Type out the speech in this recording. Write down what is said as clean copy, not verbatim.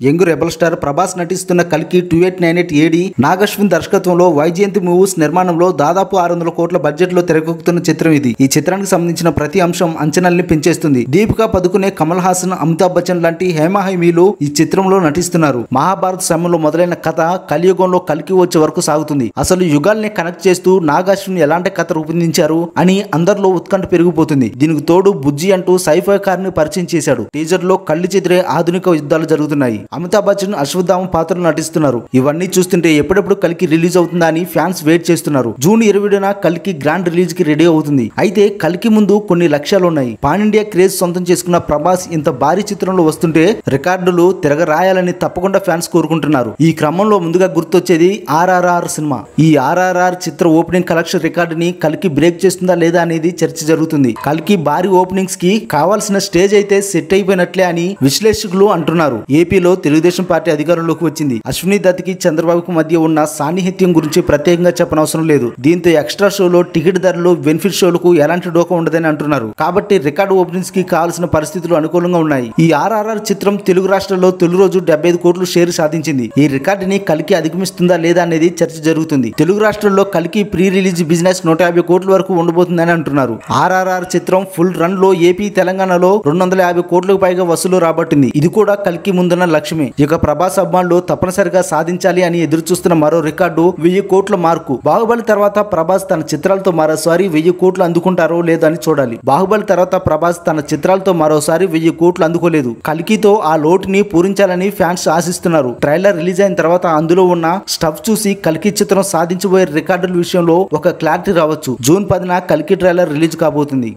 Young rebel star Prabhas నటిస్తున్న కల్కి 2898 AD Nag Ashwin దర్శకత్వంలో వైజయంతి మూవీస్ నిర్మాణంలో దాదాపు 600 కోట్ల బడ్జెట్ లో తెరకెక్కుతున్న చిత్రం ఇది. ఈ చిత్రానికి సంబంధించిన ప్రతి అంశం అంచనాల్ని పెంచేస్తుంది. దీపికా పదుకునే, కమల్ హాసన్, అమితాబ్ బచ్చన్ లాంటి హేమాహైమీలు ఈ చిత్రంలో నటిస్తున్నారు. మహాభారత సమయంలో మొదలైన కథ కలియుగంలో కల్కి వచ్చే వరకు సాగుతుంది. అసలు యుగాల్ని కనెక్ట్ చేస్తూ నాగాశ్విన్ ఎలాంటి కథ రూపొందించారు అని అందరిలో ఉత్కంఠ పెరిగిపోతుంది. దీనికి తోడు బుజ్జి అంటూ సైఫై కార్ ని పరిచయం చేశాడు. టీజర్ లో కళ్ళు చెదిరే ఆధునిక యుద్ధాలు జరుగుతున్నాయి. అమితాబ్ బచ్చన్, అశ్వత్థామ పాత్రలు నటిస్తున్నారు. ఇవన్నీ చూస్తుంటే ఎప్పుడెప్పుడు కల్కి రిలీజ్ అవుతుందా అని ఫ్యాన్స్ వెయిట్ చేస్తున్నారు. జూన్ 20న కల్కి గ్రాండ్ రిలీజ్ కి రెడీ అవుతుంది. అయితే కల్కి ముందు కొన్ని లక్ష్యాలు ఉన్నాయి. పాన్ ఇండియా క్రేజ్ సొంతం చేసుకున్న ప్రభాస్ ఇంత భారీ చిత్రంలో వస్తుంటే రికార్డులు తిరగరాయాలని తప్పకుండా ఫ్యాన్స్ కోరుకుంటున్నారు. ఈ క్రమంలో ముందుగా గుర్తొచ్చేది RRR సినిమా. ఈ RRR చిత్ర ఓపెనింగ్ కలెక్షన్ రికార్డుని కల్కి బ్రేక్ చేస్తుందా లేదా అనేది చర్చ జరుగుతుంది. కల్కి భారీ ఓపెనింగ్స్ కి కావాల్సిన స్టేజ్ అయితే సెట్ అయిపోయినట్లే అని విశ్లేషకులు అంటున్నారు. ఏపీలో తెలుగుదేశం పార్టీ అధికారంలోకి వచ్చింది. అశ్విని దత్కి చంద్రబాబుకు మధ్య ఉన్న సాన్నిహిత్యం గురించి ప్రత్యేకంగా చెప్పనవసరం లేదు. దీంతో ఎక్స్ట్రా షోలో టికెట్ ధరలు, బెనిఫిట్ షోలకు ఎలాంటి డోకా ఉండదని అంటున్నారు. కాబట్టి రికార్డు ఓపెనింగ్స్ కి కావాల్సిన పరిస్థితులు అనుకూలంగా ఉన్నాయి. ఈ RRR చిత్రం తెలుగు రాష్ట్రాల్లో తొలి రోజు 75 కోట్లు షేర్ సాధించింది. ఈ రికార్డుని కల్కి అధిగమిస్తుందా లేదా అనేది చర్చ జరుగుతుంది. తెలుగు రాష్ట్రాల్లో కల్కి ప్రీ రిలీజ్ బిజినెస్ 150 కోట్ల వరకు ఉండబోతుందని అంటున్నారు. RRR చిత్రం ఫుల్ రన్ లో ఏపీ, తెలంగాణలో 250 కోట్లకు పైగా వసూలు రాబట్టింది. ఇది కూడా కల్కి ముందున్న లక్ష్యమే. ఇక ప్రభాస్ అభిమానులు తప్పనిసరిగా సాధించాలి అని ఎదురు చూస్తున్న మరో రికార్డు 1000 కోట్ల మార్కు. బాహుబలి తర్వాత ప్రభాస్ తన చిత్రాలతో మరోసారి 1000 కోట్లు అందుకుంటారో లేదో అని చూడాలి. బాహుబలి తర్వాత ప్రభాస్ తన చిత్రాలతో మరోసారి 1000 కోట్లు అందుకోలేదు. కల్కితో ఆ లోటుని పూరించాలని ఫ్యాన్స్ ఆశిస్తున్నారు. ట్రైలర్ రిలీజ్ అయిన తర్వాత అందులో ఉన్న స్టఫ్ చూసి కల్కి చిత్రం సాధించబోయే రికార్డుల విషయంలో ఒక క్లారిటీ రావచ్చు. జూన్ 10న కల్కి ట్రైలర్ రిలీజ్ కాబోతుంది.